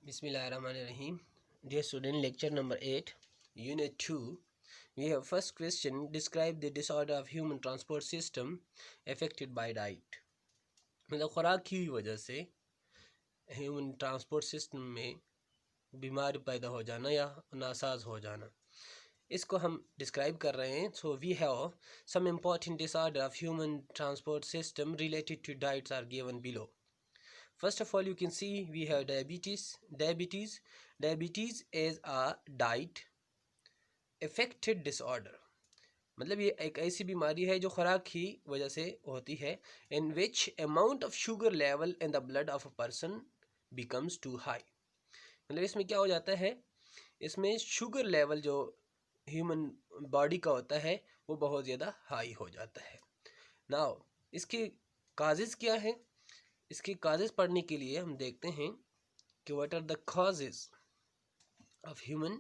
Bismillahirrahmanirrahim. Dear student, lecture number 8, Unit 2. We have first question, describe the disorder of human transport system affected by diet. मतलब खुराक की वजह से human transport system में बीमारी पैदा हो जाना या नासाज हो जाना, इसको हम डिस्क्राइब कर रहे हैं. So we have some important disorder of human transport system related to diets are given below. First of all, you can see we have diabetes. Diabetes is a diet affected disorder. मतलब ये एक ऐसी बीमारी है जो खुराक की वजह से होती है. In which amount of sugar level in the blood of a person becomes too high. मतलब इसमें क्या हो जाता है, इसमें शुगर लेवल जो ह्यूमन बॉडी का होता है वो बहुत ज़्यादा हाई हो जाता है. नाउ इसके काजेज़ क्या हैं? इसकी काजेज़ पढ़ने के लिए हम देखते हैं कि what are the causes of human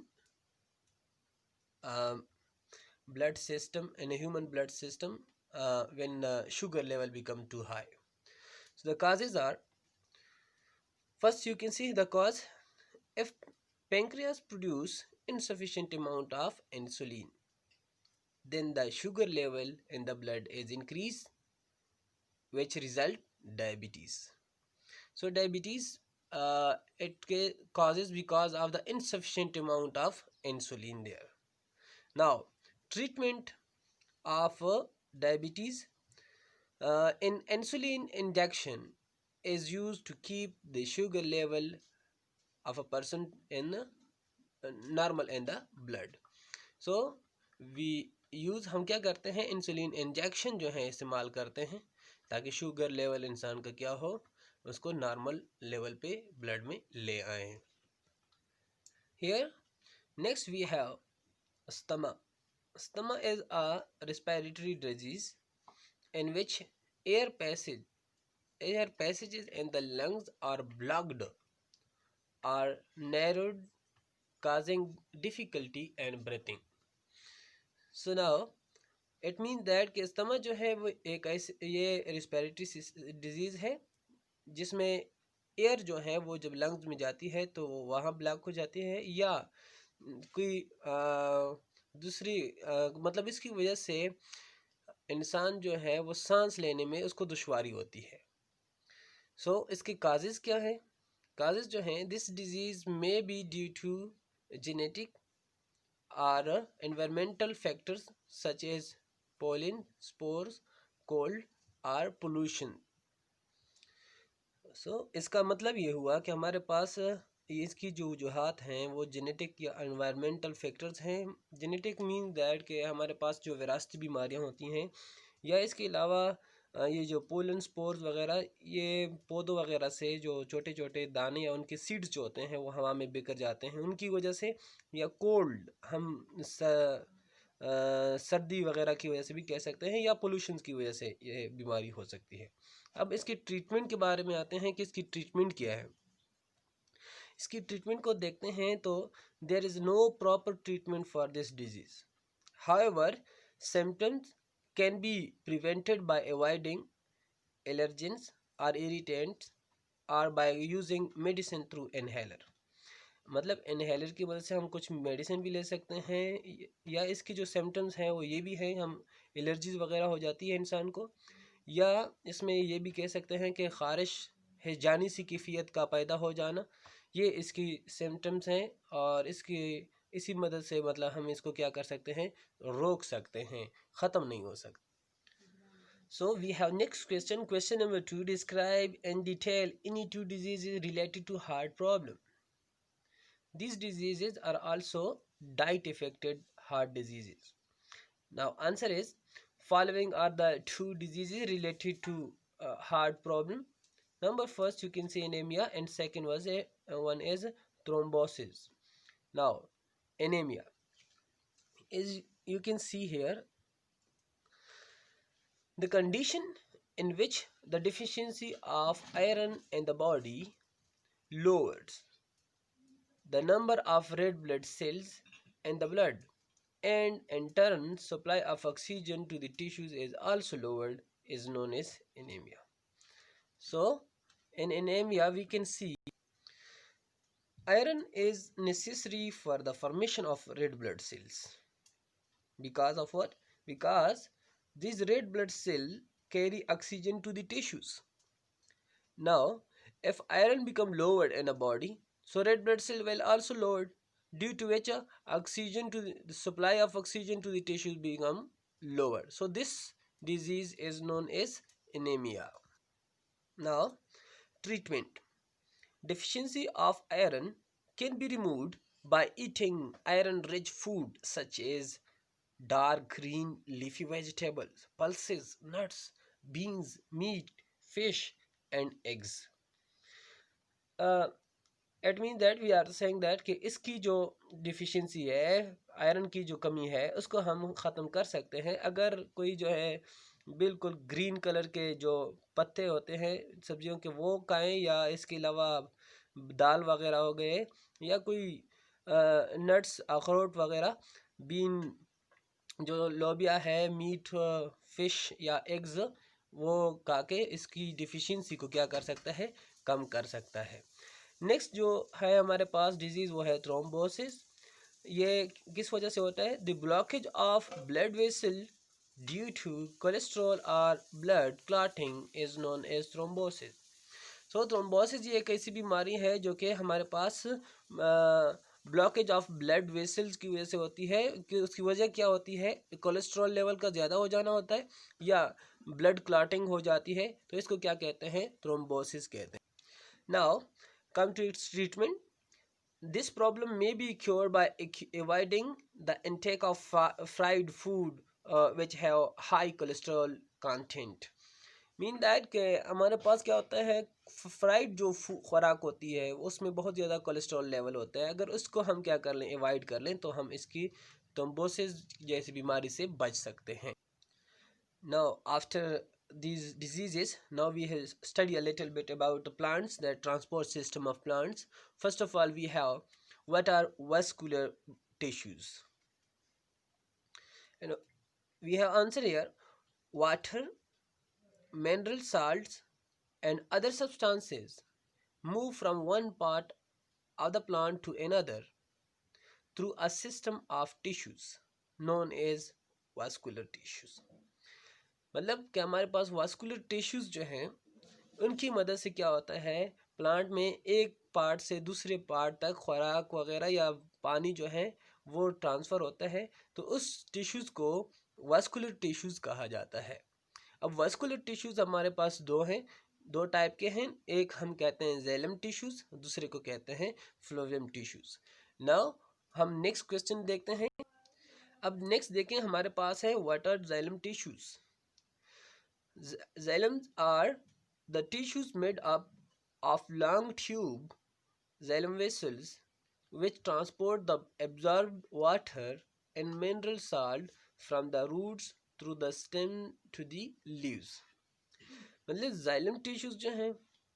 blood system in a human blood system when sugar level become too high. So the causes are, first you can see the cause, if pancreas produce insufficient amount of insulin, then the sugar level in the blood is increased, which result diabetes. So diabetes it causes because of the insufficient amount of insulin there. Now treatment of diabetes, in insulin injection is used to keep the sugar level of a person in normal in the blood. So we use, हम क्या करते हैं, insulin injection जो है इस्तेमाल करते हैं ताकि शुगर लेवल इंसान का क्या हो, उसको नॉर्मल लेवल पे ब्लड में ले आए. Here next we have asthma. Asthma is a respiratory disease in which air passages in the lungs are blocked or narrowed, causing difficulty in breathing. So now it means that कि asthma जो है वो एक ऐसे ये respiratory disease है जिसमें air जो है वो जब लंग्स में जाती है तो वहाँ ब्लॉक हो जाती है, या कोई दूसरी मतलब इसकी वजह से इंसान जो है वो सांस लेने में उसको दुश्वारी होती है. सो इसके काजेज़ क्या है? काजेज़ जो हैं, this disease may be due to genetic और environmental factors such as pollen, spores, cold और पोल्यूशन. सो इसका मतलब ये हुआ कि हमारे पास इसकी जो वजूहात हैं वो जेनेटिक या एनवायरमेंटल फैक्टर्स हैं. जेनेटिक मीन दैट कि हमारे पास जो विरासती बीमारियां होती हैं, या इसके अलावा ये जो पोलन, स्पोर्स वगैरह, ये पौधों वगैरह से जो छोटे छोटे दाने या उनके सीड्स जो होते हैं वो हवा में बिखर जाते हैं उनकी वजह से, या कोल्ड हम सर्दी वगैरह की वजह से भी कह सकते हैं, या पोल्यूशन की वजह से ये बीमारी हो सकती है. अब इसकी ट्रीटमेंट के बारे में आते हैं कि इसकी ट्रीटमेंट क्या है. इसकी ट्रीटमेंट को देखते हैं तो there is no proper treatment for this disease. However symptoms can be prevented by avoiding allergens और इरिटेंट्स और by using medicine through inhaler. मतलब इनहेलर की मदद से हम कुछ मेडिसिन भी ले सकते हैं, या इसकी जो सिम्टम्स हैं वो ये भी हैं, हम एलर्जीज वगैरह हो जाती है इंसान को, या इसमें ये भी कह सकते हैं कि ख़ारिश हैजानी सी कैफियत का पैदा हो जाना, ये इसकी सिम्टम्स हैं. और इसकी इसी मदद से मतलब हम इसको क्या कर सकते हैं, रोक सकते हैं, ख़त्म नहीं हो सकता. So we have next question. Question number 2. Describe in detail any two diseases related to heart problem. These diseases are also diet affected heart diseases. Now answer is, following are the two diseases related to heart problem. Number first you can see anemia, and second was one is thrombosis. Now anemia is, you can see here, the condition in which the deficiency of iron in the body lowers the number of red blood cells in the blood, and in turn supply of oxygen to the tissues is also lowered, is known as anemia. So in anemia we can see Iron is necessary for the formation of red blood cells. Because of what? Because these red blood cells carry oxygen to the tissues. Now, if iron become lowered in a body, so red blood cell will also lowered, due to which oxygen to the supply of oxygen to the tissues become lower. So this disease is known as anemia. Now, treatment. Deficiency of iron can be removed by eating iron-rich food such as dark green leafy vegetables, pulses, nuts, beans, meat, fish, and eggs. It mean that we are saying that कि इसकी जो deficiency है, iron की जो कमी है, उसको हम ख़त्म कर सकते हैं अगर कोई जो है बिल्कुल ग्रीन कलर के जो पत्ते होते हैं सब्जियों के वो खाएं, या इसके अलावा दाल वगैरह हो गए, या कोई नट्स अखरोट वगैरह, बीन जो लोबिया है, मीट, फिश या एग्स, वो खा के इसकी डिफिशियंसी को क्या कर सकता है, कम कर सकता है। नेक्स्ट जो है हमारे पास डिजीज़ वो है थ्रोम्बोसिस। ये किस वजह से होता है? The blockage of blood vessel due to cholesterol और blood clotting is known as thrombosis. So thrombosis ये एक ऐसी बीमारी है जो कि हमारे पास ब्लॉकेज ऑफ ब्लड वेसल्स की वजह से होती है। कि उसकी वजह क्या होती है? कोलेस्ट्रॉल लेवल का ज़्यादा हो जाना होता है या ब्लड क्लॉटिंग हो जाती है, तो इसको क्या कहते हैं? थ्रोम्बोसिस कहते हैं। Now come to its treatment. This problem may be cured by avoiding the intake of fried food which have high cholesterol content. Mean that के हमारे पास क्या होता है, फ्राइड जो खुराक होती है उसमें बहुत ज़्यादा कोलेस्ट्रॉल लेवल होता है। अगर उसको हम क्या कर लें, अवॉइड कर लें, तो हम इसकी थ्रोम्बोसिस जैसी बीमारी से बच सकते हैं। Now after these diseases, now we study a little bit about the plants, the transport system of plants. First of all, we have what are vascular tissues. You know, we have answer here: water, mineral salts, and other substances move from one part of the plant to another through a system of tissues known as vascular tissues. मतलब कि हमारे पास vascular tissues जो हैं उनकी मदद से क्या होता है, प्लांट में एक पार्ट से दूसरे पार्ट तक खुराक वगैरह या पानी जो है वो ट्रांसफ़र होता है, तो उस टिश्यूज़ को वास्कुलर टिश्यूज़ कहा जाता है। अब वास्कुलर टिश्यूज़ हमारे पास दो हैं, दो टाइप के हैं। एक हम कहते हैं ज़ैलम टिश्यूज़, दूसरे को कहते हैं फ्लोएम टिश्यूज़। नाउ हम नेक्स्ट क्वेश्चन देखते हैं। अब नेक्स्ट देखें, हमारे पास है what are xylem tissues. Xylems are the tissues made up of long tube xylem vessels which transport the absorbed water and mineral salt from the roots through the stem to the leaves. मतलब xylem tissues जो हैं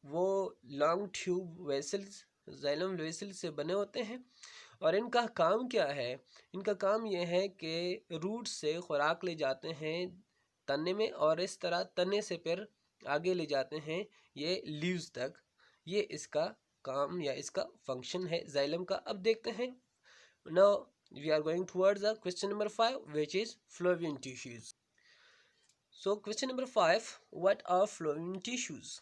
वो long tube vessels xylem vessels से बने होते हैं, और इनका काम क्या है? इनका काम ये है कि रूट से खुराक ले जाते हैं तने में, और इस तरह तने से फिर आगे ले जाते हैं ये लीव्स तक। ये इसका काम या इसका फंक्शन है जाइलम का। अब देखते हैं, now we are going towards the question number 5 which is phloem tissues. So question number 5, what are phloem tissues?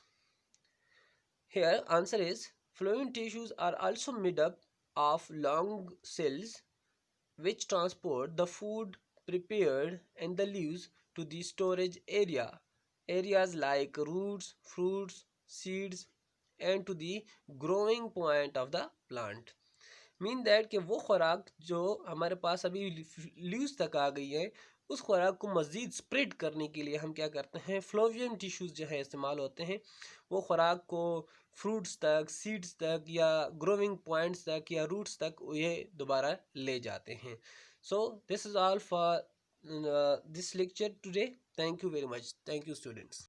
Here answer is phloem tissues are also made up of long cells which transport the food prepared in the leaves to the storage areas like roots, fruits, seeds, and to the growing point of the plant. Mean that कि वो खुराक जो हमारे पास अभी leaves तक आ गई है, उस खुराक को मज़ीद स्प्रेड करने के लिए हम क्या करते हैं, फ्लोएम टिश्यूज़ जो है इस्तेमाल होते हैं। वो खुराक को फ्रूट्स तक, सीड्स तक, या ग्रोइंग पॉइंट्स तक, या रूट्स तक ये दोबारा ले जाते हैं। So this is all for this lecture today. Thank you very much. Thank you students.